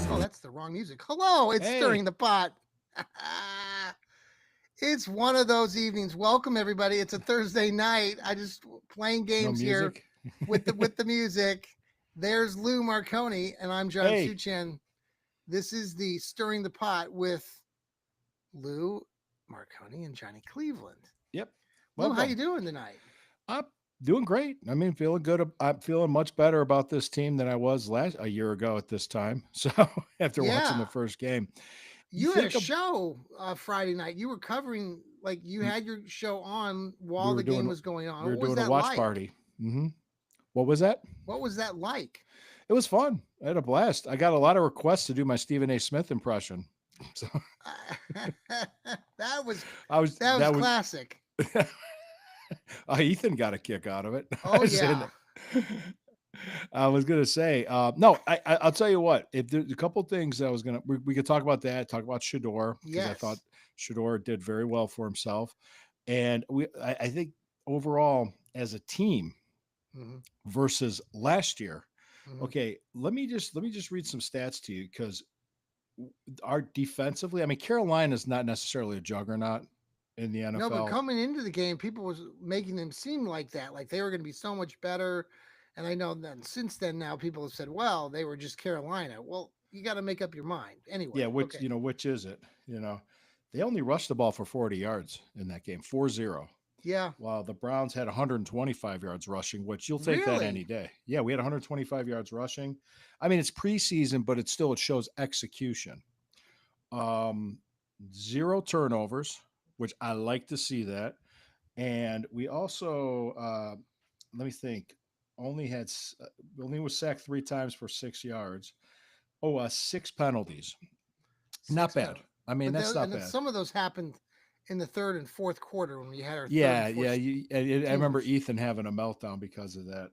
Oh, that's the wrong music. Hello, it's Hey, Stirring the Pot. It's one of those evenings. Welcome everybody. It's a Thursday night. I just playing no games here music? with the music. There's Lou Marconi and I'm John Hey, Suchan. This is the Stirring the Pot with Lou Marconi and Johnny Cleveland. yep. Lou, how you Welcome. doing tonight? I'm doing great. I mean, feeling good. I'm feeling much better about this team than I was last a year ago at this time. So after watching the Yeah. first game, you You had a think of show Friday night. You were covering like you mm, had your show on we while were the game doing was going on. we were What was doing a that watch like? party. What was that? What was that like? It was fun. I had a blast. I got a lot of requests to do my Stephen A. Smith impression. So that was I was that was that was classic. Ethan got a kick out of it. Oh I said, yeah. I was gonna say, no, I'll tell you what. If there's a couple things I was gonna, we could talk about that. Talk about Shador because I thought Yes. Shador did very well for himself, and I think overall as a team Hmm. versus last year. Hmm. Okay, let me just read some stats to you because our defensively, I mean, Carolina is not necessarily a juggernaut in the No, but NFL. coming into the game, people was making them seem like they were going to be so much better. And I know that since then, now people have said, well, they were just Carolina. Well, you got to make up your mind Yeah, anyway. which Okay. which is it? They only rushed the ball for 40 yards in that game, 4-0. Yeah. While the Browns had 125 yards rushing, which you'll take that any Really? day. Yeah, we had 125 yards rushing. I mean, it's preseason, but it shows execution. Um, Zero turnovers, which I like to see that. And we also, let me think, only had only was sacked 3 times for 6 yards. Oh, six penalties. Not Six bad. penalties. I mean, But that's then, not and then bad. some of those happened in the third and fourth quarter when we had our third Yeah, and yeah. fourth I remember teamers. Ethan having a meltdown because of that.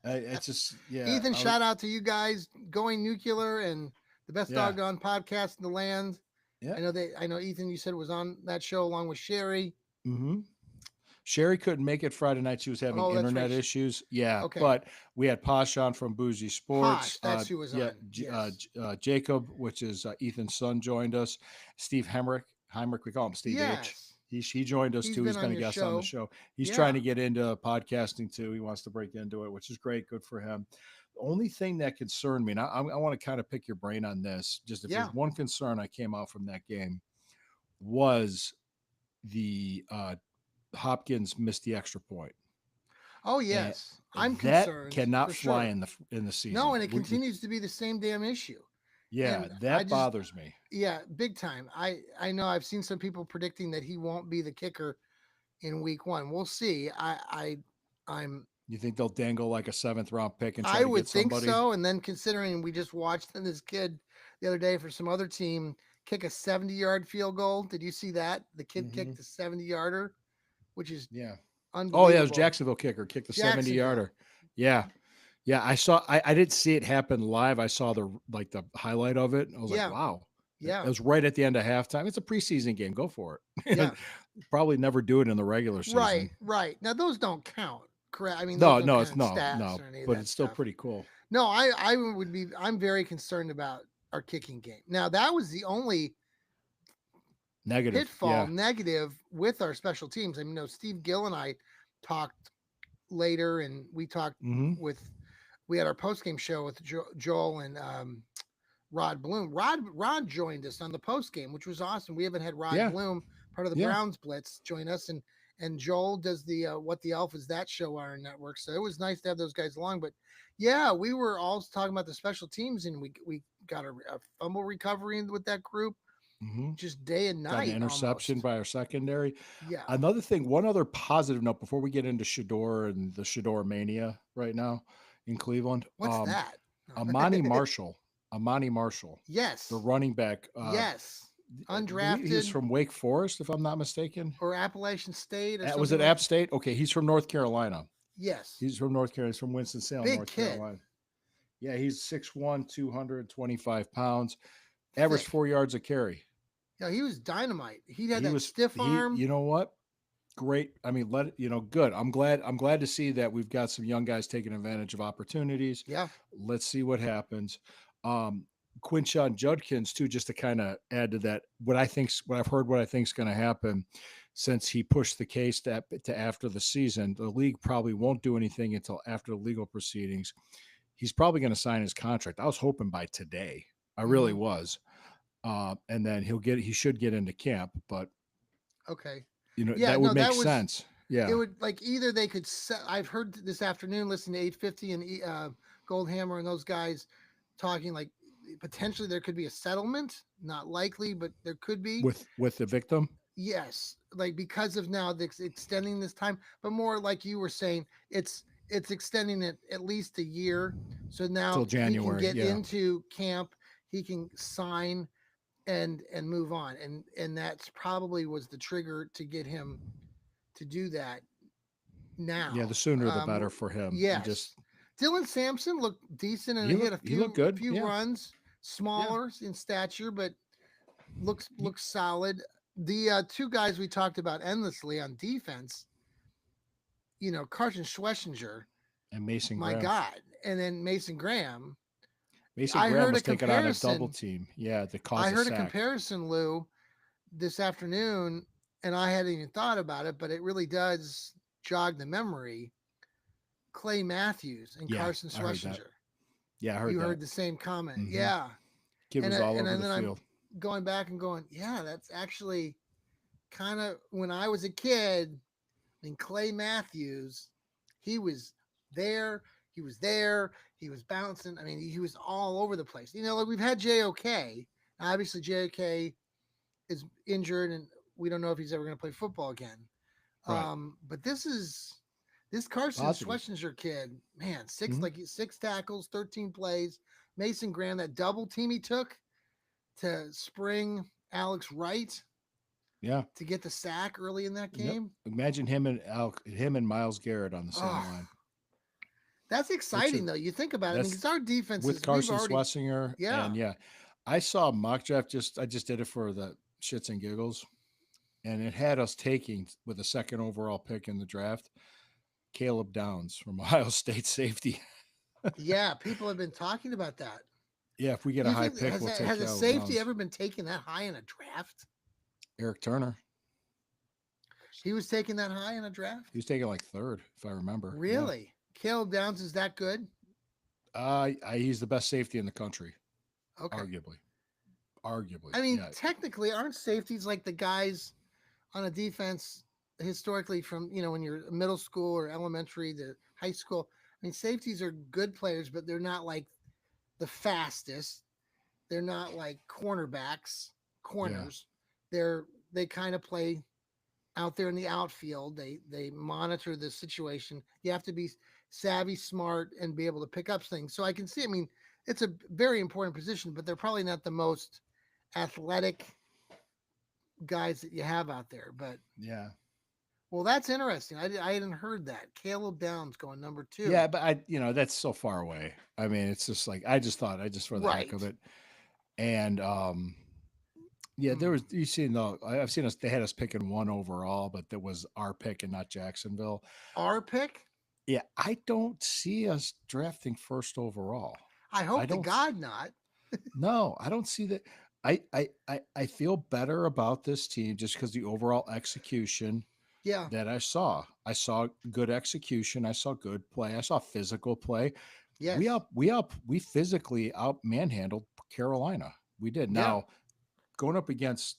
It's just, yeah. Ethan, shout out to you guys going nuclear and the best Yeah, doggone podcast in the land. yeah. I know Ethan, you said was on that show along with Sherry. hmm Sherry couldn't make it Friday night. She was having Oh, that's right. internet issues. Yeah, Okay. but we had Posh on from Bougie Sports. Posh, that's who was Yeah, on. Yes. Jacob, which is Ethan's son, joined us. Steve Hemrick, we call him Steve H. Yes. He joined us He's too. been He's on been a your guest on the show. show. He's trying Yeah. to get into podcasting too. He wants to break into it, which is great. Good for him. The only thing that concerned me, and I want to kind of pick your brain on this, just if Yeah. there's one concern I came out from that game, was the Hopkins missed the extra point, Oh, and yes. I'm that concerned cannot for fly sure. in the No, season. and it continues to be the same damn issue. Yeah, And I that just, bothers me. yeah, big time. I know I've seen some people predicting that he won't be the kicker in week one. We'll see. I'm You think they'll dangle like a seventh round pick and try I to get would think somebody? so. And then considering we just watched this kid the other day for some other team kick a 70-yard field goal. Did you see that? The kid hmm kicked a 70-yarder, which is Yeah. Oh yeah, it was unbelievable. Jacksonville kicker kicked the 70 Jacksonville. yarder. Yeah, yeah. I saw. I didn't see it happen live. I saw the highlight of it. I was like, Yeah. wow. It Yeah. was right at the end of halftime. It's a preseason game. Go for it. Yeah. Probably never do it in the regular season. Right. Right. Now those don't count. Correct. I mean, those No, don't no, count it's in stats no, or any of but that it's still stuff. pretty cool. No, I would be. I'm very concerned about our kicking game. Now that was the only Negative. pitfall Yeah. negative with our special teams. I mean, Steve Gill and I talked later, and we talked hmm with we had our post game show with Joel and Rod Bloom. Rod joined us on the post game, which was awesome. We haven't had Rod Yeah. Bloom, part of the Yeah. Browns Blitz, join us, and Joel does the What the Elf Is That show on our network. So it was nice to have those guys along. But yeah, we were all talking about the special teams, and we got a fumble recovery with that group hmm just day and Got an night interception almost. by our secondary. Yeah. Another thing, one other positive note before we get into Shador and the Shador mania right now in Cleveland. What's that? Amani Marshall, Amani Marshall, the Yes. running back. Yes. He was Undrafted from Wake Forest, if I'm not mistaken. or Appalachian State or Was something it like App that. State? Okay, he's from North Carolina. Yes. He's from North Carolina. He's from Winston Salem, Big North kid. Carolina. Yeah, he's 6'1", 225 pounds, average Thick. 4 yards a carry. Yeah, he was dynamite. He had He that was stiff arm. you know what? great. I mean, good. I'm glad to see that we've got some young guys taking advantage of opportunities. Yeah. Let's see what happens. Um, Quinshon Judkins too, just to kind of add to that, what I've heard, what I think is going to happen, since he pushed the case to after the season, the league probably won't do anything until after the legal proceedings. He's probably going to sign his contract. I was hoping by today. I really Mhm. was. And then he should get into camp, but Okay. Yeah, that would no, make that was sense. it Yeah. would like either they could I've heard this afternoon listening to 850 and Goldhammer and those guys talking like potentially there could be a settlement, not likely, but there could be. With the victim Yes, like because of now this extending this time, but more like you were saying, it's extending it at least a year. So now till he can January. get Yeah. into camp, he can sign and move on. And that's probably was the trigger to get him to do that Yeah. The now. sooner the better for him. And just Yes. Dylan Sampson looked decent and he had a he looked good. few Yeah. runs, Yeah. smaller in stature, but He, looks solid. The two guys we talked about endlessly on defense, Carson Schlesinger, and Mason my Graham. God, and then Mason Graham. Mason I Graham heard a was taken on a double comparison. team. Yeah, that I caused a heard a sack. comparison, Lou, this afternoon, and I hadn't even thought about it, but it really does jog the memory. Clay Matthews and Yeah, Carson I heard that. Schlesinger. Yeah, I heard You that. heard the same comment. Hmm. Yeah. Kid was all over And the then I'm field. going back and going, yeah, that's actually kind of when I was a kid. And Clay Matthews, he was there. He was there. He was bouncing. I mean, he was all over the place. Like we've had JOK. Obviously, JOK is injured, and we don't know if he's ever going to play football again. Right. But this Carson Positive. Schlesinger kid, man, Hmm. 6 tackles, 13 plays. Mason Graham, that double team he took to spring Alex Wright Yeah. to get the sack early in that Yep. game. Imagine him and Miles Garrett on the same Oh, line. that's Which exciting is though. You think about it. I mean, that's because our with defenses, we've Carson already, Schlesinger. yeah, And yeah, I saw a mock draft. I just did it for the shits and giggles, and it had us taking with a second overall pick in the draft, Caleb Downs from Ohio State safety. yeah. People have been talking about that. Yeah, if we get Do a you high think pick, we'll take has a Caleb safety Downs. ever been taken that high in a draft? Eric Turner. He was taken that high in a draft. He was taken like third, if I remember. Yeah. Really? Caleb Downs is that good? He's the best safety in the country, Okay. arguably. I mean, Yeah. technically, aren't safeties like the guys on a defense historically from when you're middle school or elementary to high school? I mean, safeties are good players, but they're not like the fastest. They're not like corners. They kind of play out there in the outfield. They monitor the situation. You have to be savvy, smart, and be able to pick up things. So I can see. I mean, it's a very important position, but they're probably not the most athletic guys that you have out there. But Yeah. well, that's interesting. I hadn't heard that. Caleb Downs going number 2. Yeah, but that's so far away. I mean, it's just like I just for the heck of Right. it. And yeah, there was I've seen us they had us picking one overall, but that was our pick and not Jacksonville. Our pick. Yeah, I don't see us drafting first overall. I I hope to don't God not. No, I don't see that. I feel better about this team just because the overall execution Yeah. that I saw. I saw good execution. I saw good play. I saw physical play. Yes. We physically out manhandled Carolina. We did. Yeah. Now going up against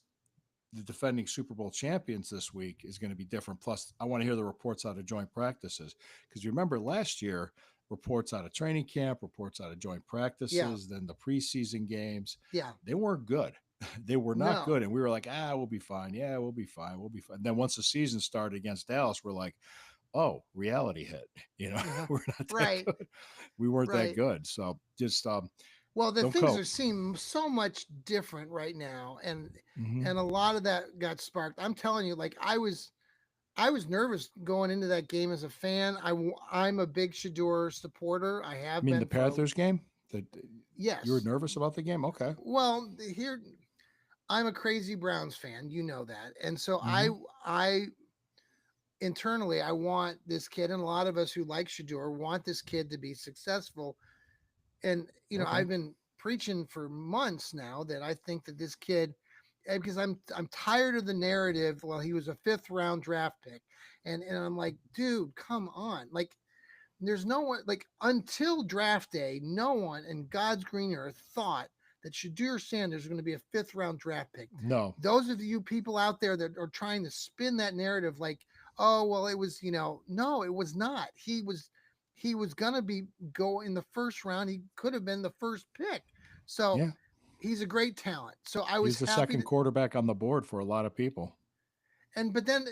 the defending Super Bowl champions this week is going to be different. Plus, I want to hear the reports out of joint practices because you remember last year, reports out of training camp, reports out of joint practices, then the preseason games. Yeah. They weren't good. They were not No. good. And we were like, we'll be fine. Yeah, we'll be fine. We'll be fine. Then once the season started against Dallas, we're like, oh, reality hit. We're not that Right. good. We weren't that Right. good. So just Well, the don't things cope. are seem so much different right now, and Mhm. a lot of that got sparked. I'm telling you, like I was nervous going into that game as a fan. I'm a big Shador supporter. I I have mean, been the Panthers game. You were yes. nervous about the game. Okay. Well, here I'm a crazy Browns fan. You know that, and so Mhm. I internally, I want this kid, and a lot of us who like Shador want this kid to be successful. And Okay. I've been preaching for months now that I think that this kid, because I'm tired of the narrative. Well, he was a fifth round draft pick, and I'm like, dude, come on, like. There's no one like until draft day, no one in God's green earth thought that Shadur Sanders was going to be a fifth round draft pick. No. Those of you people out there that are trying to spin that narrative like, oh well, it was, no, it was not. He was gonna be go in the first round. He could have been the first pick. So Yeah. he's a great talent. So I He was was the happy second to, quarterback on the board for a lot of people. and but then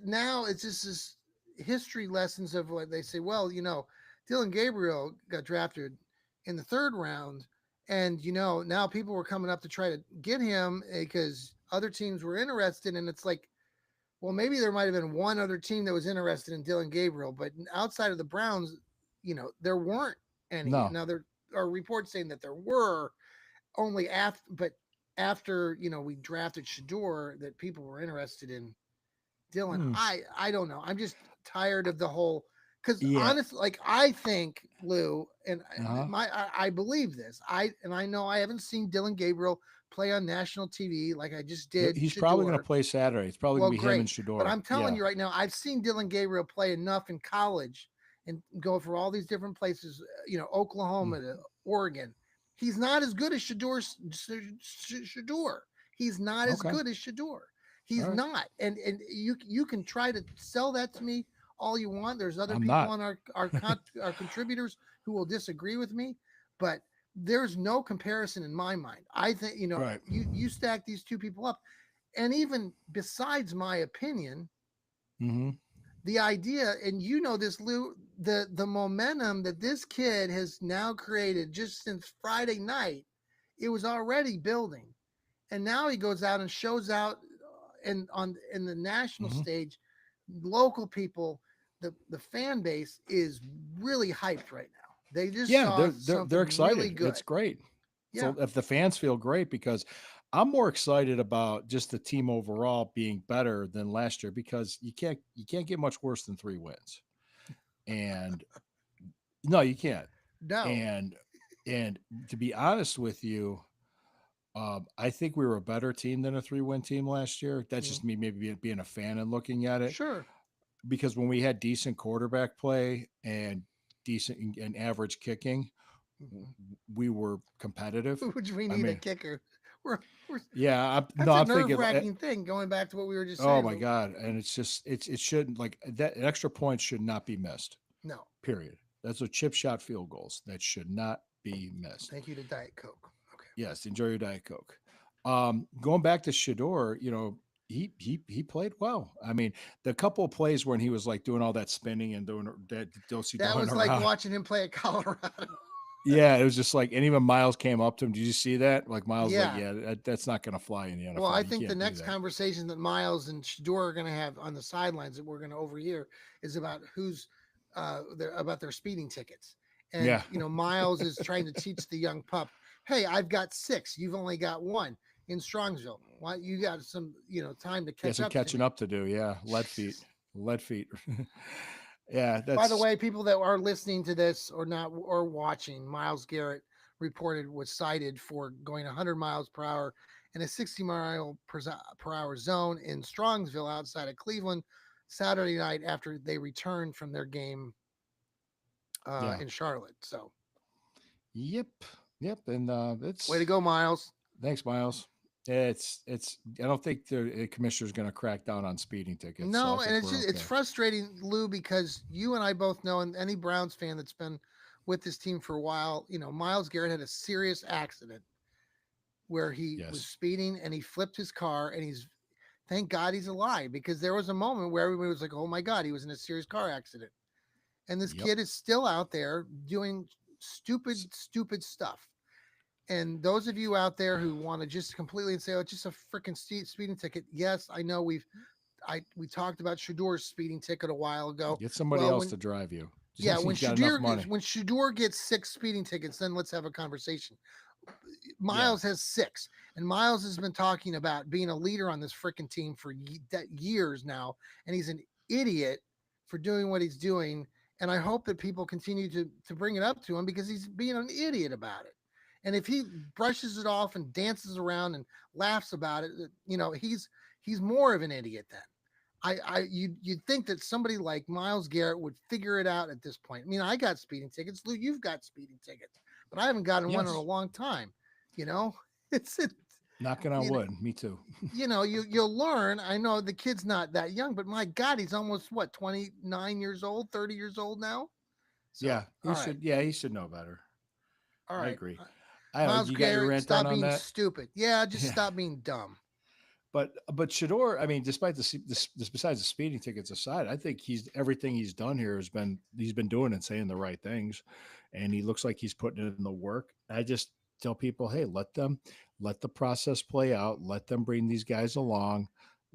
now it's just this history lessons of what they say. Well, Dylan Gabriel got drafted in the third round, and now people were coming up to try to get him because other teams were interested, and it's like, well, maybe there might have been one other team that was interested in Dylan Gabriel, but outside of the Browns, there weren't any. No. Now there are reports saying that there were only after we drafted Shador that people were interested in Dylan. Hmm. I don't know. I'm just tired of the whole, because Yeah. honestly, like I think Lou, and Uh-huh. I believe this. I know I haven't seen Dylan Gabriel play on national TV like I just did He's probably going to Shador. play Saturday. It's probably Well, going to be him and great, but Shador. I'm telling Yeah. you right now, I've seen Dylan Gabriel play enough in college and go for all these different places. Mm. Oklahoma to Oregon. He's not as good as Shador. He's not as Okay. good as Shador. All He's right. not. And you can try to sell that to me all you want. There's other I'm people not. on our contributors who will disagree with me, but there's no comparison in my mind. I think Right. you stack these two people up, and even besides my opinion, Mm-hmm. the idea, and this, Lou, the momentum that this kid has now created just since Friday night, it was already building, and now he goes out and shows out, and on in the national Mm-hmm. stage, local people, the fan base is really hyped right now. They just Yeah, saw they're something really excited. It's good. great. Yeah, So if the fans feel great, because I'm more excited about just the team overall being better than last year, because you can't get much worse than 3 wins. And no, you can't. no, And and to be honest with you, I think we were a better team than a 3-win team last year. That's mm, just me maybe being a fan and looking at it, sure. because when we had decent quarterback play and decent and average kicking, Mhm. we were competitive. Which we I need a mean, kicker. We're yeah, no, That's a I'm nerve thinking, wracking thing. Going back to what we were just oh saying, my Lou. god, and it's just it shouldn't, like, that an extra point should not be missed. No, Period. That's a chip shot field goals that should not be missed. thank you to Diet Coke. Okay. Yes, enjoy your Diet Coke. Going back to Shador, he played well. I mean, the couple of plays when he was like doing all that spinning and doing that dosey That doing was like around. watching him play at Colorado. Yeah, it was just like, and even Miles came up to him. Did you see that? Like Miles, like, Yeah. yeah, that's not going to fly in the Well, I NFL. You think the can't do next that. conversation that Miles and Shador are going to have on the sidelines that we're going to overhear is about about their speeding tickets. And Yeah, Miles is trying to teach the young pup, "Hey, I've got 6. You've only got 1 in Strongsville. Why you got some, time to got catch some up to catching me." up to do. Yeah, lead feet. Yeah, By the that's way, people that are listening to this or not or watching, Miles Garrett reported was cited for going 100 miles per hour in a 60 mile per hour zone in Strongsville outside of Cleveland Saturday night after they returned from their game yeah. in Charlotte. So, Yep, yep, and way to it's go, Miles. thanks, Miles. It's. I don't think the commissioner's going to crack down on speeding tickets, so I No, and think it's we're just, it's okay. frustrating, Lou, because you and I both know, and any Browns fan that's been with this team for a while, Miles Garrett had a serious accident where he was Yes. speeding and he flipped his car, and thank God he's alive, because there was a moment where everybody was like, "Oh my God, he was in a serious car accident." And this Yep. kid is still out there doing S- stupid stuff. And those of you out there who want to just completely say, "Oh, it's just a freaking speeding ticket." Yes, I know we talked about Shador's speeding ticket a while ago. Get somebody Well, else to drive you. yeah, You got enough money. When Shador gets 6 speeding tickets, then let's have a conversation. Yeah. Miles has 6, and Miles has been talking about being a leader on this freaking team for years now, and he's an idiot for doing what he's doing. And I hope that people continue to bring it up to him because he's being an idiot about it. And if he brushes it off and dances around and laughs about it, he's more of an idiot then. You'd think that somebody like Miles Garrett would figure it out at this point. I mean, I got speeding tickets. Lou, you've got speeding tickets, but I haven't gotten one in a Yes. long time. You know, it's Knocking on you know, wood. Me too. you'll learn. I know the kid's not that young, but my God, he's almost what 29 years old, 30 years old now. So Yeah, he all right, should. Yeah, he should know better. all I right. agree. I don't know. Miles You got your Garrett, rant done stop on being that? stupid. Yeah, just Yeah. stop being dumb. But Shador, I mean, despite this, besides the speeding tickets aside, I think he's everything he's done here he's been doing and saying the right things, and he looks like he's putting in the work. I just tell people, hey, let the process play out. Let them bring these guys along.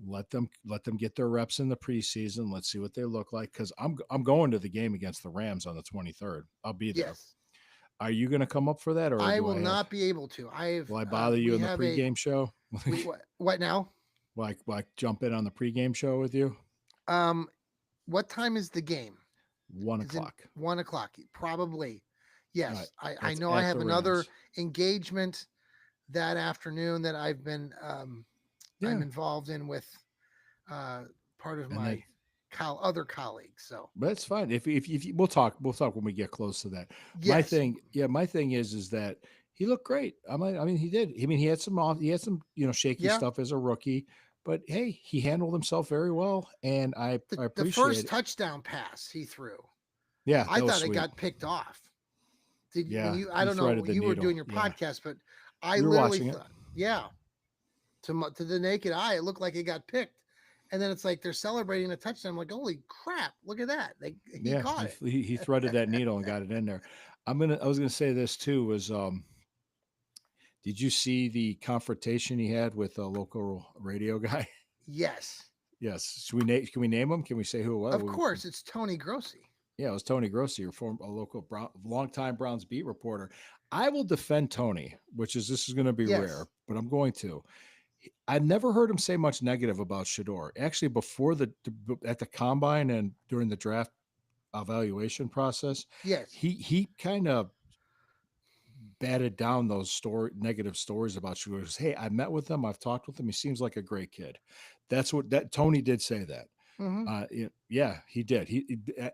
Let them get their reps in the preseason. Let's see what they look like. Because I'm going to the game against the Rams on the 23rd. I'll be there. Yes, Are you going to come up for that, or I do will I have? not be able to. Will I bother you We in the have a pregame show? we what now? Like jump in on the pregame show with you? Um, what time is the game? One Is it o'clock. 1 o'clock? Probably. All right. Yes, I That's know I at have the another Rams. engagement that afternoon that I'm Yeah. involved in with uh, part of And then, my other colleagues. So but it's fine. If we'll talk when we get close to that. yes, My thing is that he looked great. I mean, he did. I mean, he had some, shaky yeah. stuff as a rookie, but hey, he handled himself very well, and I The first appreciate it. touchdown pass he threw, Yeah, I that was thought it sweet. got picked off. Did you, when Yeah, you? I he don't know. threaded the You were doing needle. your Yeah, podcast, but I we were literally watching it. thought, yeah, to the naked eye, it looked like it got picked. And then it's like they're celebrating a touchdown. I'm like, holy crap, look at that. He Yeah, caught it. he threaded that needle and got it in there. I was gonna say this too was did you see the confrontation he had with a local radio guy? Yes. Yes. Can we name him? Can we say who it was? Of course, it's Tony Grossi. Yeah, it was Tony Grossi, a local longtime Browns beat reporter. I will defend Tony, this is going to be Yes. rare, but I'm going to. I've never heard him say much negative about Shador. Actually, before at the combine and during the draft evaluation process, Yes. he kind of batted down those negative stories about Shador. He goes, hey, I met with him. I've talked with him. He seems like a great kid. That's what that Tony did say that. Hmm. Yeah, he did.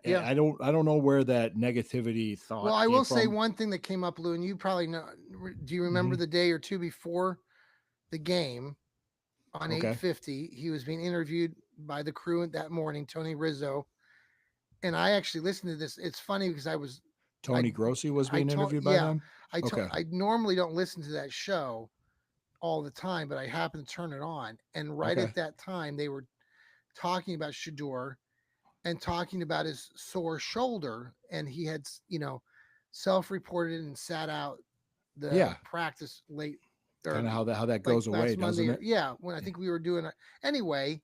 Yeah. I don't know where that negativity Well, thought I came will say from. one thing that came up, Lou, and you probably know. Do you remember Hmm. the day or two before the game on Okay. 8:50? He was being interviewed by the crew that morning, Tony Rizzo, and I actually listened to this. It's funny because I Tony Grossi was I being told interviewed by yeah them. Okay. I normally don't listen to that show all the time, but I happened to turn it on, and right Okay. at that time they were talking about Shador and talking about his sore shoulder, and he had self-reported and sat out the Yeah. practice late or Kind of how that like goes away, last Monday. doesn't it? Yeah, when I Yeah. think we were doing it anyway.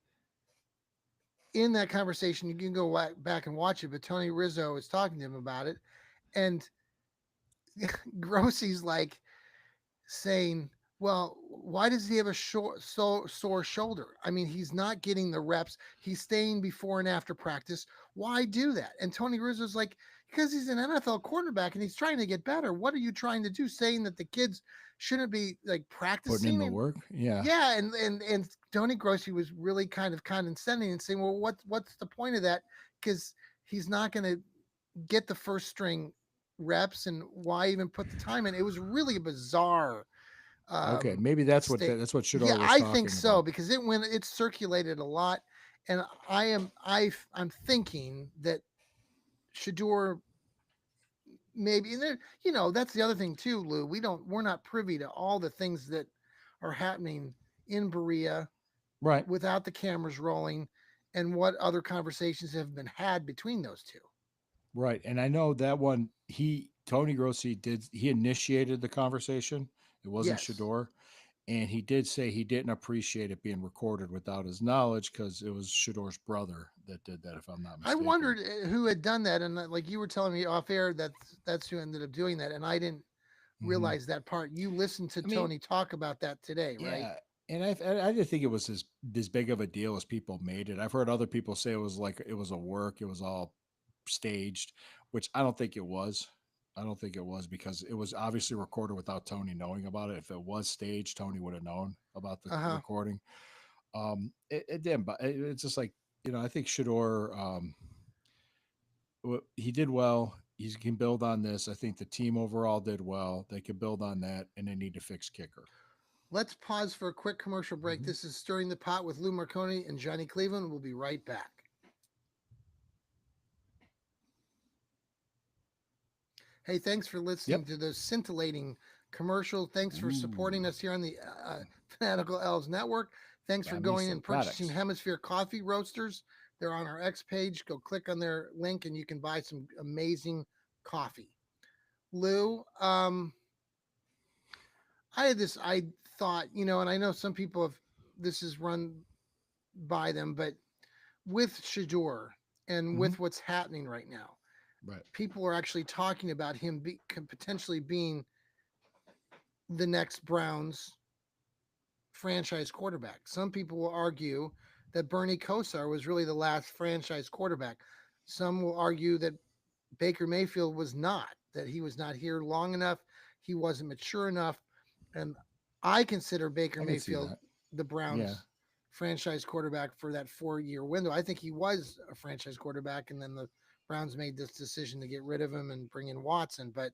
In that conversation, you can go back and watch it. But Tony Rizzo was talking to him about it, and Grossi's like saying, "Well, why does he have a sore shoulder? I mean, he's not getting the reps. He's staying before and after practice. Why do that?" And Tony Rizzo's like, "Because he's an NFL quarterback and he's trying to get better. What are you trying to do? Saying that the kids shouldn't be like Putting in practicing?" the And work. Yeah. yeah, and Tony Grossi was really kind of condescending and saying, "Well, what's the point of that? Because he's not going to get the first string reps, and why even put the time in?" It was really a bizarre Okay. um Maybe state. that's what Yeah, Shador was I think talking so about. because it circulated a lot, and I'm thinking that Shador maybe, and there, that's the other thing too, Lou. We're not privy to all the things that are happening in Berea Right. without the cameras rolling, and what other conversations have been had between those two. Right. And I know that one, Tony Grossi he initiated the conversation. It wasn't Yes. Shador. And he did say he didn't appreciate it being recorded without his knowledge because it was Shador's brother that did that, if I'm not I mistaken. wondered who had done that, and like you were telling me off air, that's who ended up doing that, and I didn't Hmm. realize that part. You listened to I mean, Tony talk about that today, right? yeah. And I didn't think it was as big of a deal as people made it. I've heard other people say it was like it was a work, it was all staged, which I don't think it was. I don't think it was because it was obviously recorded without Tony knowing about it. If it was staged, Tony would have known about the Uh-huh. recording. It didn't, but it's just like I think Shador, he did well. He can build on this. I think the team overall did well. They could build on that, and they need to fix kicker. Let's pause for a quick commercial break. Mhm. This is Stirring the Pot with Lou Marconi and Johnny Cleveland. We'll be right back. Hey, thanks for listening Yep. to the scintillating commercial. Thanks for supporting Ooh, us here on the Fanatical Elves Network. Thanks for got me going some and purchasing products. Hemisphere Coffee Roasters. They're on our X page. Go click on their link and you can buy some amazing coffee. Lou, I thought, and I know some people have, this is run by them, but with Shador and Hmm. with what's happening right now, Right. people are actually talking about him potentially being the next Browns franchise quarterback. Some people will argue that Bernie Kosar was really the last franchise quarterback. Some will argue that Baker Mayfield was not, that he was not here long enough, he wasn't mature enough. And I consider Baker I can see Mayfield that. the Yeah. Browns franchise quarterback for that 4 year window. I think he was a franchise quarterback, and then the Browns made this decision to get rid of him and bring in Watson. But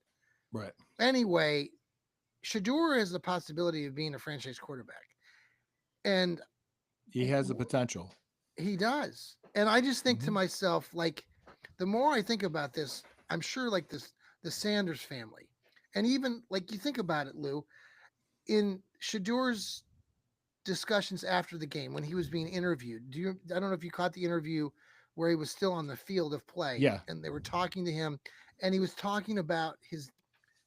Right. anyway, Shador has the possibility of being a franchise quarterback. And He has the potential. he does. And I just think to Hmm. myself, like, the more I think about this, I'm sure like this, the Sanders family, and even like you think about it, Lou, in Shador's discussions after the game when he was being interviewed. I don't know if you caught the interview where he was still on the field of play Yeah. and they were talking to him, and he was talking about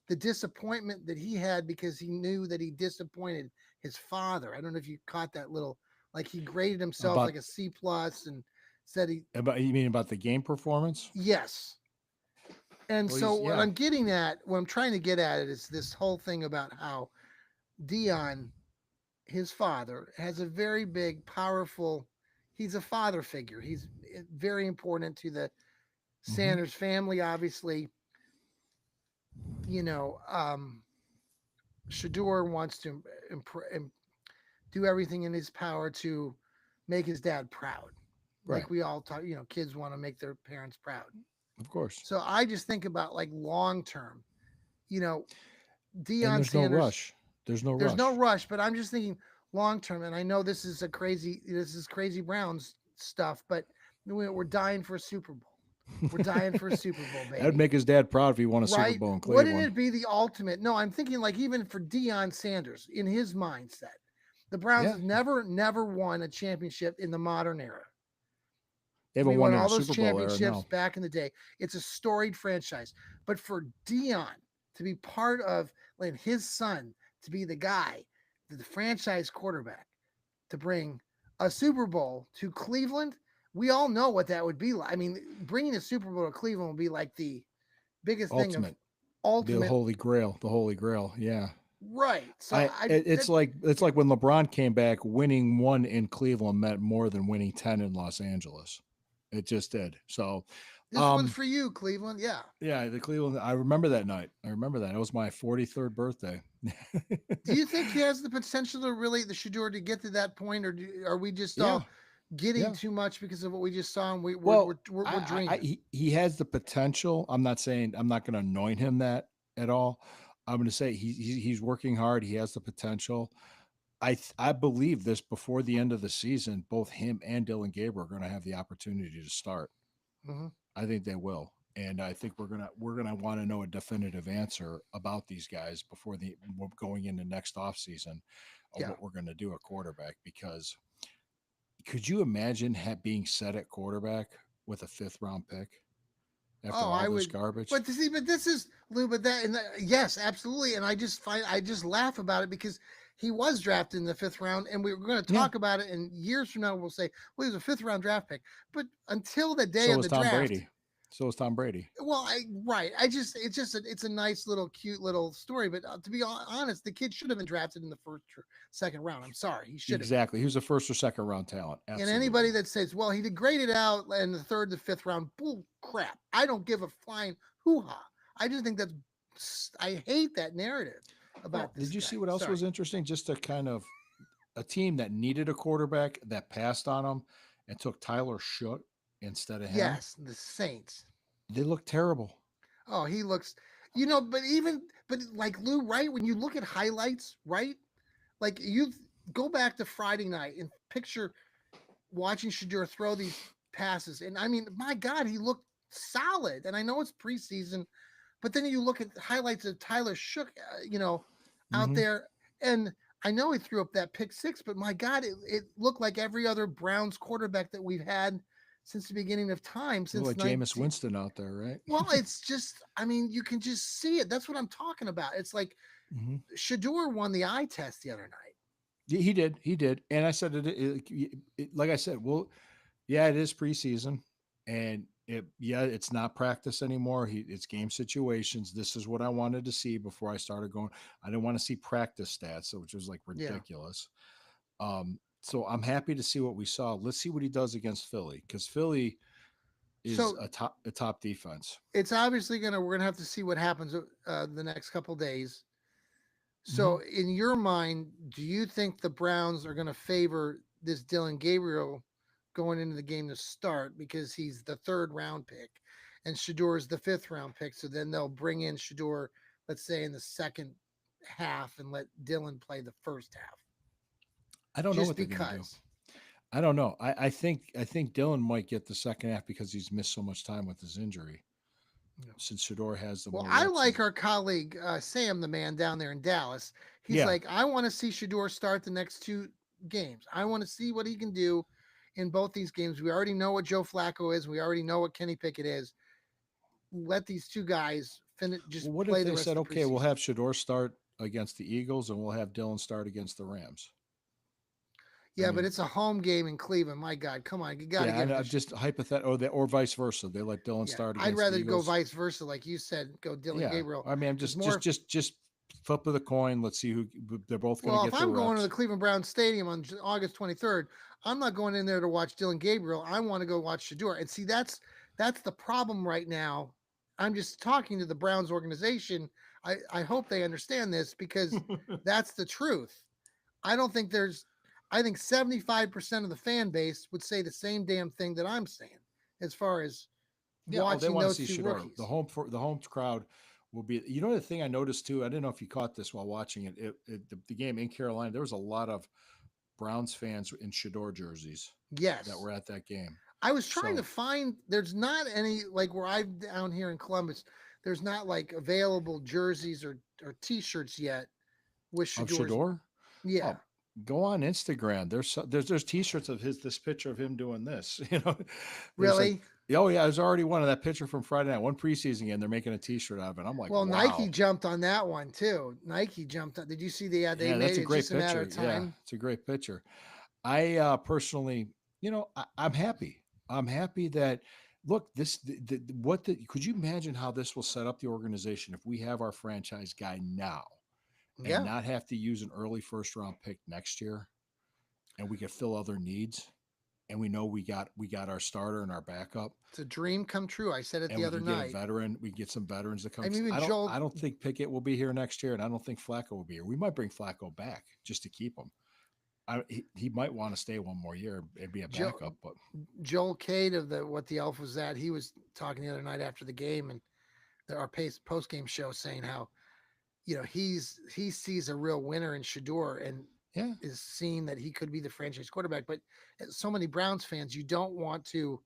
the disappointment that he had because he knew that he disappointed his father. I don't know if you caught that little, like, he graded himself like About a C plus and said he, about you mean about the game performance? yes. And Well, so he's what yeah. I'm getting at, what I'm trying to get at it is this whole thing about how Dion, his father, has a very big, powerful, he's a father figure. He's very important to the Hmm. Sanders family, obviously. You know, Shador wants to do everything in his power to make his dad proud. Right. Like we all talk, kids want to make their parents proud. Of course. So I just think about like long term, you know, And Deion there's no Sanders, rush. There's no there's no rush. rush, but I'm just thinking long term. And I know this is crazy Browns stuff, but we're dying for a Super Bowl. We're dying for a Super Bowl, That'd baby. make his dad proud if he won a Super Right? Bowl in Wouldn't Cleveland. it be the ultimate? No, I'm thinking like even for Deion Sanders in his mindset, the Browns Yeah. have never won a championship in the modern era. They haven't We won won in a all those Super Bowl era, championships no. back in the day. It's a storied franchise. But for Dion to be part of, like, his son to be the guy, the franchise quarterback, to bring a Super Bowl to Cleveland, we all know what that would be like. I mean, bringing a Super Bowl to Cleveland would be like the biggest thing of Ultimate. The ultimate. Holy Grail. The Holy Grail. Yeah. Right. So I it's that, it's yeah. like when LeBron came back, winning one in Cleveland meant more than winning 10 in Los Angeles. It just did. So This one's um for you, Cleveland. Yeah. yeah, the Cleveland, I remember that night. I remember that. It was my 43rd birthday. Do you think he has the potential to really the Shador to get to that point, or are we just Yeah. all getting Yeah. too much because of what we just saw and Well, we're dreaming? he has the potential. I'm not saying I'm not going to anoint him that at all. I'm going to say he's working hard. He has the potential. I believe this before the end of the season, both him and Dylan Gabriel are going to have the opportunity to start. Hmm. I think they will, and I think we're gonna want to know a definitive answer about these guys before we're going into next off season of Yeah. what we're going to do at quarterback. Because could you imagine being set at quarterback with a fifth round pick Oh, after all I this would. garbage? But to see, but this is Lou. But yes, absolutely. And I just laugh about it because he was drafted in the fifth round, and we were going to Yeah. talk about it. And years from now, we'll say, well, he was a fifth round draft pick. But until the day So of was the Tom draft, Brady. So is Tom Brady. Well, right. It's a nice little cute little story, but to be honest, the kid should have been drafted in the first or second round. I'm sorry, he should have been. Exactly. He was a first or second round talent. And anybody Absolutely. that says, "Well, he degraded out in the third to fifth round," bull crap. I don't give a flying hoo ha. I just think I hate that narrative Well, about this did you guy. see what else was Sorry. interesting? Just to kind of a team that needed a quarterback that passed on him and took Tyler Shook instead of him. Yes, the Saints. They look terrible. Oh, he looks, but like Lou, right? When you look at highlights, right? Like you go back to Friday night and picture watching Shadur throw these passes. And I mean, my God, he looked solid. And I know it's preseason, but then you look at highlights of Tyler Shook, out Mm-hmm. there. And I know he threw up that pick six, but my God, it looked like every other Browns quarterback that we've had since the beginning of time, Look since like Jameis 19. Winston out there, right? Well, it's just, I mean, you can just see it. That's what I'm talking about. It's like Mm-hmm. Shadur won the eye test the other night. He did. He did. And I said like I said, well, yeah, it is preseason, and it's not practice anymore. It's game situations. This is what I wanted to see before I started going. I didn't want to see practice stats, which was like Yeah. ridiculous. So I'm happy to see what we saw. Let's see what he does against Philly, because Philly is So a top defense. it's obviously we're gonna have to see what happens the next couple days. Mm-hmm. So in your mind, do you think the Browns are gonna favor this Dylan Gabriel going into the game to start because he's the third round pick and Shador is the fifth round pick? So then they'll bring in Shador, let's say in the second half, and let Dylan play the first half. I don't know Just what they're going to do. because. I don't know. I think Dylan might get the second half because he's missed so much time with his injury. Since Shador has the Well, more I reps, like our colleague Sam, the man down there in Dallas. He's yeah, like, I want to see Shador start the next two games. I want to see what he can do in both these games. We already know what Joe Flacco is. We already know what Kenny Pickett is. Let these two guys finish, just well, what if play the they rest said, of the okay, we'll preseason. have Shador start against the Eagles and we'll have Dylan start against the Rams? I Yeah, but mean, it's a home game in Cleveland. My God, come on, you got to yeah, give it to. I'm just hypothetical, or vice versa. They let Dylan Yeah, start I'd against the rather go Eagles. vice versa, like you said, go Dylan Yeah, Gabriel. I mean, I'm There's just more. flip of the coin. Let's see who they're both going to Well, if get their I'm going to the reps. Cleveland Browns Stadium on August 23rd, I'm not going in there to watch Dylan Gabriel. I want to go watch Shador. And see, that's the problem right now. I'm just talking to the Browns organization. I hope they understand this because that's the truth. I don't think there's. I think 75% of the fan base would say the same damn thing that I'm saying as far as Yeah, oh, they watching want to those see two Shador. rookies. The home crowd will be. You know the thing I noticed too. I didn't know if you caught this while watching it. The game in Carolina, there was a lot of Browns fans in Shador jerseys that Yes. were at that game. I was trying to So find. There's not any like where I'm down here in Columbus. There's not like available jerseys or T-shirts yet with of Shador's. Shador, Yeah, oh, go on Instagram. There's T-shirts of this picture of him doing this. There's like, really. oh yeah, there's already one of that picture from Friday night, one preseason game. They're making a T-shirt out of it. I'm like, Well, Nike wow, jumped on that one too. Nike jumped on. Did you see the? Yeah, they yeah, that's made a it great just a matter picture. of Yeah, time. it's a great picture. I personally, I'm happy. I'm happy that look this. Could you imagine how this will set up the organization if we have our franchise guy now and Yeah, not have to use an early first round pick next year, and we could fill other needs, and we know we got our starter and our backup, it's a dream come true. I said it and the we other can get a night. veteran. We can get some veterans to come. I 'Cause mean, even I Joel. don't think Pickett will be here next year, and I don't think Flacco will be here. We might bring Flacco back just to keep him. He might want to stay one more year and be a Joel, backup, but Joel Cade of the What the Elf Was That, he was talking the other night after the game and our post game show saying how he sees a real winner in Shador and yeah, is seeing that he could be the franchise quarterback. But so many Browns fans, you don't want to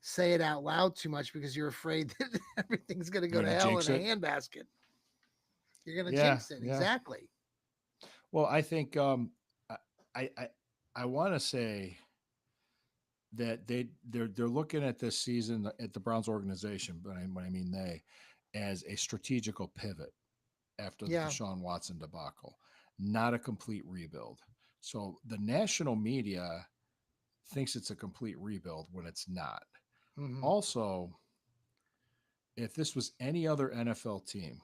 say it out loud too much because you're afraid that everything's going to you're go to gonna hell in jinx a it. handbasket. You're going to Yeah, jinx it. yeah. Exactly. Well, I think I I I want to say that they're looking at this season at the Browns organization, but when I mean they, as a strategical pivot after the Yeah. Deshaun Watson debacle, not a complete rebuild. So the national media thinks it's a complete rebuild when it's not. Hmm. Also, if this was any other NFL team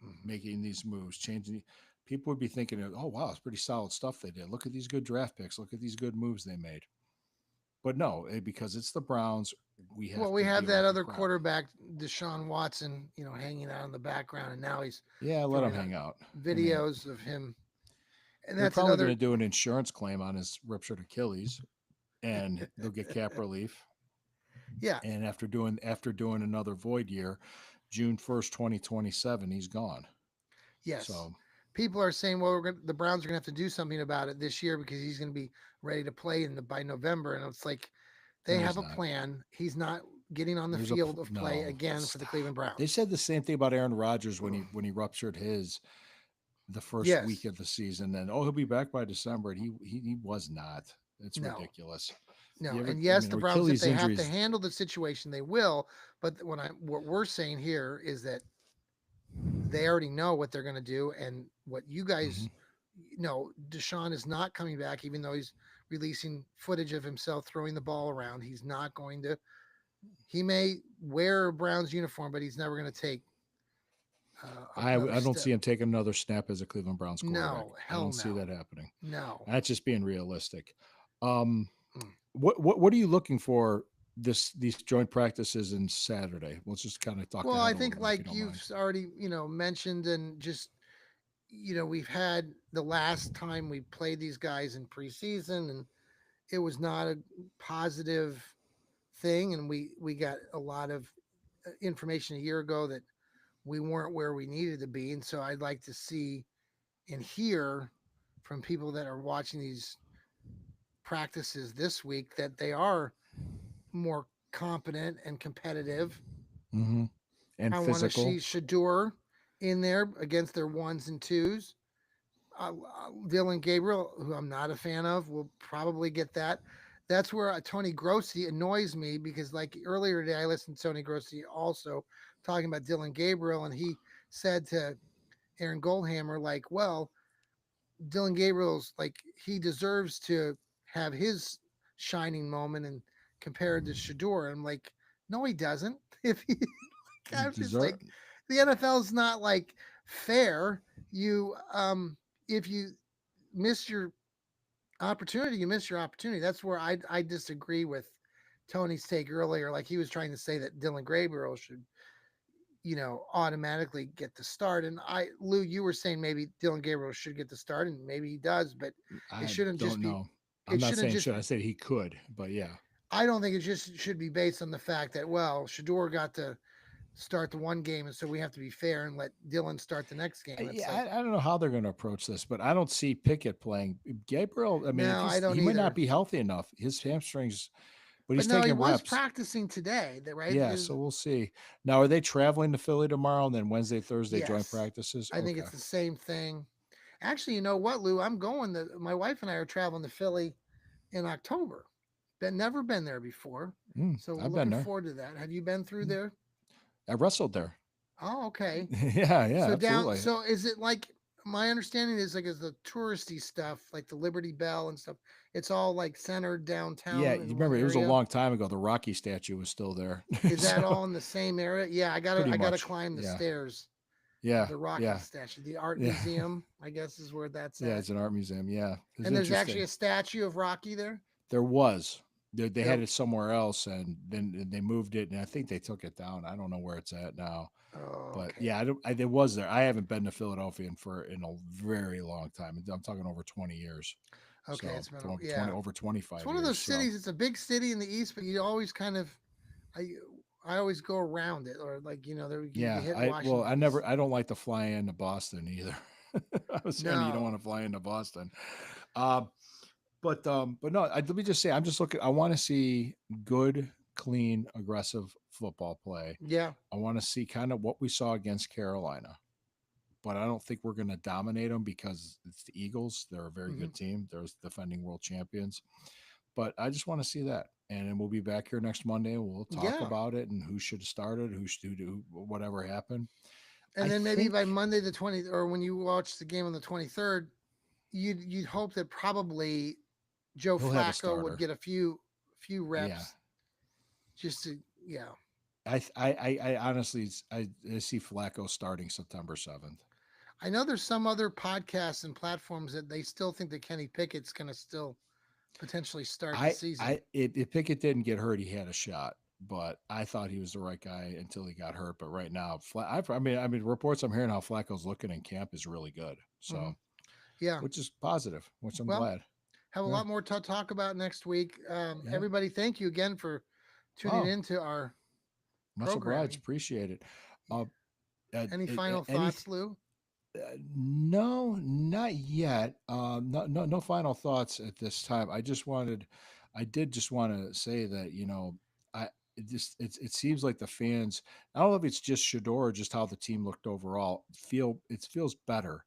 Mhm. making these moves, changing, people would be thinking, oh, wow, it's pretty solid stuff they did. Look at these good draft picks. Look at these good moves they made. But no, because it's the Browns, we Well, have we to have deal that with the other crap. quarterback, Deshaun Watson, hanging out in the background, and now he's Yeah, let him throwing out hang out. I mean, videos of him, and they're that's probably going another. to do an insurance claim on his ruptured Achilles, and they'll get cap relief. Yeah. And after doing another void year, June 1st, 2027, he's gone. Yes. So People are saying, well, the Browns are going to have to do something about it this year because he's going to be ready to play by November, and it's like they no, have he's a not. plan. He's not getting on the There's field of play no. again for the Cleveland They Browns. said the same thing about Aaron Rodgers when he ruptured his the first week Yes. of the season. And he'll be back by December, and he was not. It's No. ridiculous. No, You ever? and I yes, mean, the Browns, if Achilles they have to injuries. handle the situation, they will. But what we're saying here is that they already know what they're going to do, and what you guys Mhm. know, Deshaun is not coming back, even though he's releasing footage of himself throwing the ball around. He's not going to. He may wear a Browns uniform, but he's never going to take another I don't step. see him taking another snap as a Cleveland Browns quarterback. No, I hell don't see no, that happening. no. That's just being realistic. Um, Mm. what are you looking for these joint practices in Saturday? Let's just kind of talk Well, I ahead a think little bit if you like don't you've mind. already mentioned, and just we've had the last time we played these guys in preseason, and it was not a positive thing, and we got a lot of information a year ago that we weren't where we needed to be, and so I'd like to see and hear from people that are watching these practices this week that they are more competent and competitive. Hmm. And I want to see physical. Shadur in there against their ones and twos. Dylan Gabriel, who I'm not a fan of, will probably get that. That's where Tony Grossi annoys me because, like earlier today, I listened to Tony Grossi also talking about Dylan Gabriel, and he said to Aaron Goldhammer, like, well, Dylan Gabriel's like he deserves to have his shining moment and compared to Shador. I'm like, no, he doesn't. If he, I'm just Desert. like, the NFL's not like fair. You, if you miss your opportunity, you miss your opportunity. That's where I disagree with Tony's take earlier. Like he was trying to say that Dylan Gabriel should automatically get the start. And Lou, you were saying maybe Dylan Gabriel should get the start, and maybe he does, but it I shouldn't just don't be. know. I'm It not shouldn't saying just. should. I said he could, but yeah. I don't think it just should be based on the fact that Shador got to start the one game, and so we have to be fair and let Dylan start the next game. It's Yeah, like I don't know how they're going to approach this, but I don't see Pickett playing. Gabriel, I mean, if no, I he don't might not either. be healthy enough. His hamstrings, but But he's no, he taking was reps. practicing today, right? Yeah, so we'll see. Now, are they traveling to Philly tomorrow and then Wednesday, Thursday joint Yes, practices? I think Okay. it's the same thing. Actually, you know what, Lou? I'm going. My wife and I are traveling to Philly in October. Never been there before, so we're I've been looking there. forward to that. Have you been through Mm, there? I wrestled there. Oh, okay. Yeah, So down. absolutely. So is it like my understanding is like is the touristy stuff like the Liberty Bell and stuff? It's all like centered Yeah, downtown you in one remember it was a area. long time ago. The Rocky statue was still there, Is that so all in the same area? Yeah, pretty I gotta much. climb the Yeah, stairs of yeah, the Rocky yeah, statue. The art yeah, museum, I guess, is where that's yeah. at. It's an art museum. Yeah, it's And there's actually interesting. a statue of Rocky there. There was. They There. had it somewhere else, and then they moved it, and I think they took it down. I don't know where it's at now, Oh, but okay. yeah, it was there. I haven't been to Philadelphia in a very long time. I'm talking over 20 years, Okay, so it's been 20 yeah. over It's 25 one of years. those So cities. It's a big city in the east, but you always kind of I I always go around it, or like there you yeah, hit I Washington never D.C. I don't like to fly into Boston either. I was saying you don't No, want to fly into Boston. Um, but no, let me just say, I'm just looking. I want to see good, clean, aggressive football play. yeah, I want to see kind of what we saw against Carolina, but I don't think we're going to dominate them because it's the Eagles. They're a very hmm good team. They're defending world champions. But I just want to see that, and then we'll be back here next Monday. And we'll talk yeah. about it and who should have started, who should do whatever happened. And I then maybe by think Monday the 20th, or when you watch the game on the 23rd, you'd hope that probably Joe he'll have a Flacco would starter. get a few Yeah, reps just to yeah. I honestly, I see Flacco starting September 7th. I know there's some other podcasts and platforms that they still think that Kenny Pickett's going to still potentially start the season. If Pickett didn't get hurt, he had a shot. But I thought he was the right guy until he got hurt. But right now, I mean, reports I'm hearing how Flacco's looking in camp is really good. Hmm. So, Yeah. which is positive, which I'm Well, glad. have a Yeah, lot more to talk about next week. yeah. Everybody, thank you again for tuning Oh, into our much obliged. programming. Appreciate it. Uh, Any final any thoughts, Lou? No, not yet. No final thoughts at this time. I did just want to say that I it seems like the fans. I don't know if it's just Shador or just how the team looked overall. It feels better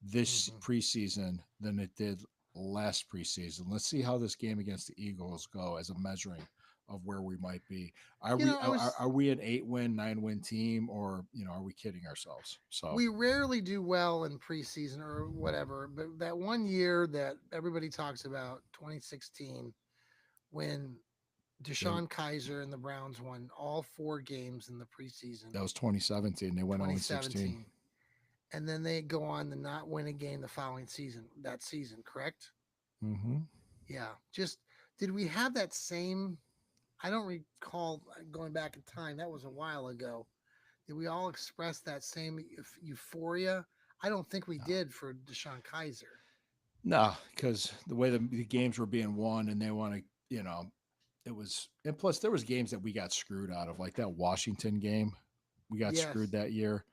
this Hmm. preseason than it did last preseason. Let's see how this game against the Eagles go as a measuring of where we might be. Are You we know, I are, was are we an 8-win, 9-win team, or are we kidding ourselves? So we rarely do well in preseason or whatever, but that one year that everybody talks about, 2016, when they Deshaun Kaiser and the Browns won all 4 games in the preseason, that was 2017. They went 0-16. 2017, and then they go on to not win a game the following season, that season, correct? Mm-hmm. Yeah. Just did we have that same? I don't recall going back in time. That was a while ago. Did we all express that same euphoria? I don't think we did for Deshaun Kaiser. No, because the way the games were being won, and they want to, it was, and plus there was games that we got screwed out of, like that Washington game. We got Yes. screwed that year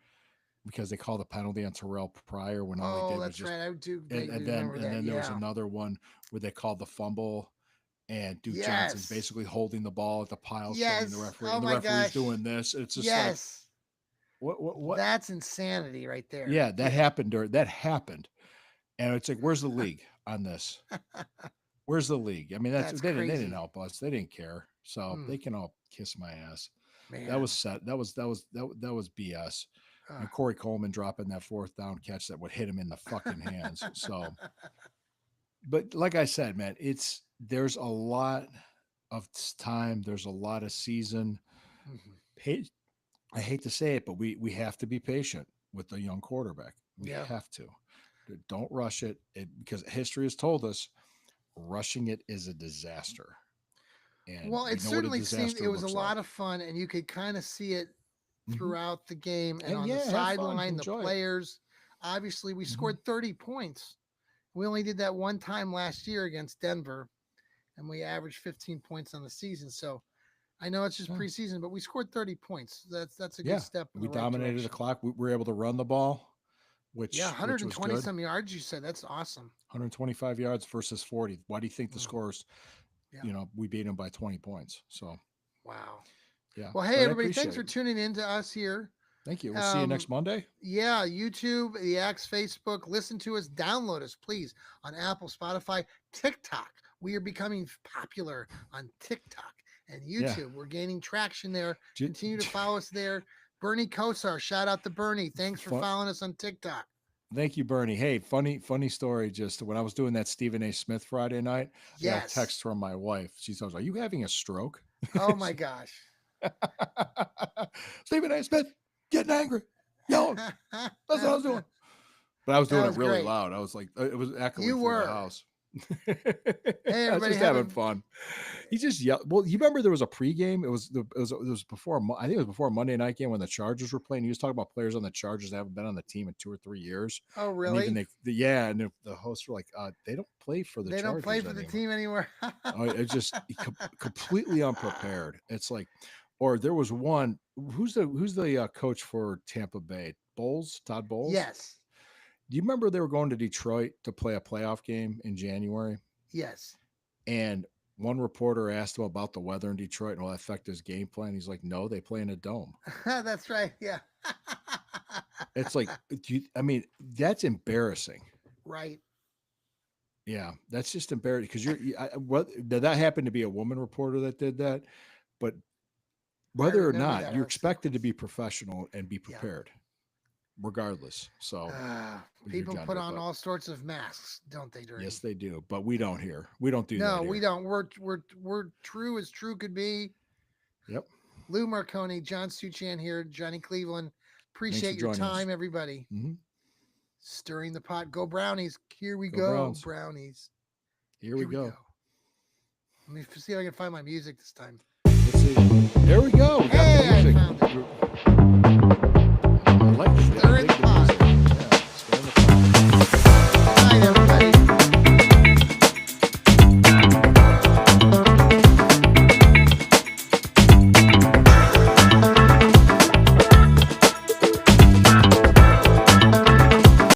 because they called a penalty on Terrell Pryor when all he Oh, did was that's just, right. I do and, vaguely and then remember and that. then there was Yeah. another one where they called the fumble, and Duke Johnson's Yes. basically holding the ball at the pile, showing the Yes. referee, Oh and the my referee's gosh. doing this. It's just like, Yes. what? That's insanity right there. Yeah, that happened, and it's like, where's the league on this? Where's the league? I mean, That's they didn't crazy. help us. They didn't care. So Hmm. they can all kiss my ass. That was Man. set. That was BS. Uh. And Corey Coleman dropping that fourth down catch that would hit him in the fucking hands. So, but like I said, man, there's a lot of time. There's a lot of season. Mhm. Pa- I hate to say it, but we have to be patient with the young quarterback. We Yeah. have to. Don't rush it because history has told us rushing it is a disaster. And Well, we it know what a certainly seemed it disaster was a looks like. lot of fun, and you could kind of see it Hmm. throughout the game and And on the yeah, have fun, sideline, the enjoy it. players. Obviously, we Hmm. scored 30 points. We only did that one time last year against Denver, and we averaged 15 points on the season. So I know it's just Yeah, preseason, but we scored 30 points. That's a good yeah. step in We the right dominated the direction. clock. We were able to run the ball, Yeah, which was 120 good. some yards. You said that's awesome. 125 yards versus 40. Why do you think the Mm, scores? yeah. We beat them by 20 points. So Wow. yeah, Well, hey but I everybody, thanks appreciate for it. tuning in to us here. Thank you. We'll see you next Um, Monday. yeah, YouTube, the Axe, Facebook. Listen to us, download us, please, on Apple, Spotify, TikTok. We are becoming popular on TikTok and Yeah. YouTube. We're gaining traction there. J- Continue to follow us there. Bernie Kosar, shout out to Bernie. Thanks for fun, following us on TikTok. Thank you, Bernie. Hey, funny story. Just when I was doing that Stephen A. Smith Friday night, I got a Yes. text from my wife. She says, "Are you having a stroke?" Oh my gosh. Stephen A. Smith getting angry, yelling. That's what I was doing. But I was doing That it was really great. loud. I was like, it was echoing You through the were. house. Hey, I was everybody, just have having a fun. He just yelled. Well, you remember there was a pregame. It was before. I think it was before a Monday night game when the Chargers were playing. He was talking about players on the Chargers that haven't been on the team in 2 or 3 years, oh and even really? yeah, and the hosts were like, they don't play for the They don't play Chargers for the anymore. team anymore. Oh, it's just completely unprepared. It's like, or there was one. Who's the coach for Tampa Bay? Bowles, Todd Bowles. Yes. Do you remember they were going to Detroit to play a playoff game in January? Yes. And one reporter asked him about the weather in Detroit and will that affect his game plan. He's like, no, they play in a dome. That's right. Yeah. It's like, I mean, that's embarrassing. Right. Yeah, that's just embarrassing because what that happened to be a woman reporter that did that, but I whether or remember not that you're whole expected to sequence. be professional and be Yeah. prepared, regardless. So with your People put gender, on but all sorts of masks, don't they, yes, during? they do. But we don't here. We don't do that No, we here. don't. We're true as true could be. Yep. Lou Marconi, John Suchan here, Johnny Cleveland. Appreciate your joining us. time, everybody. Mhm. Stirring the pot. Go Brownies. Here we Go go, Browns. Brownies. Here we go. Let me see if I can find my music this time. Let's see. There we go. We got Hey, the music. I found it. I like it. Stirring the pot.